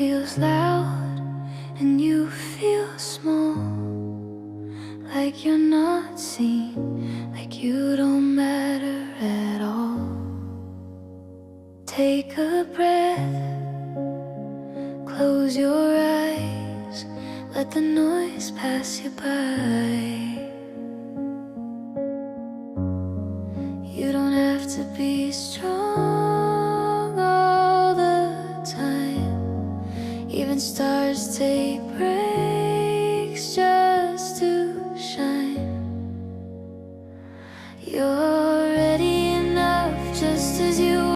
feels loud and you feel small, like you're not seen, like you don't matter at all. Take a breath, close your eyes, let the noise pass you by. You don't have to be strong all the time. Even stars take breath.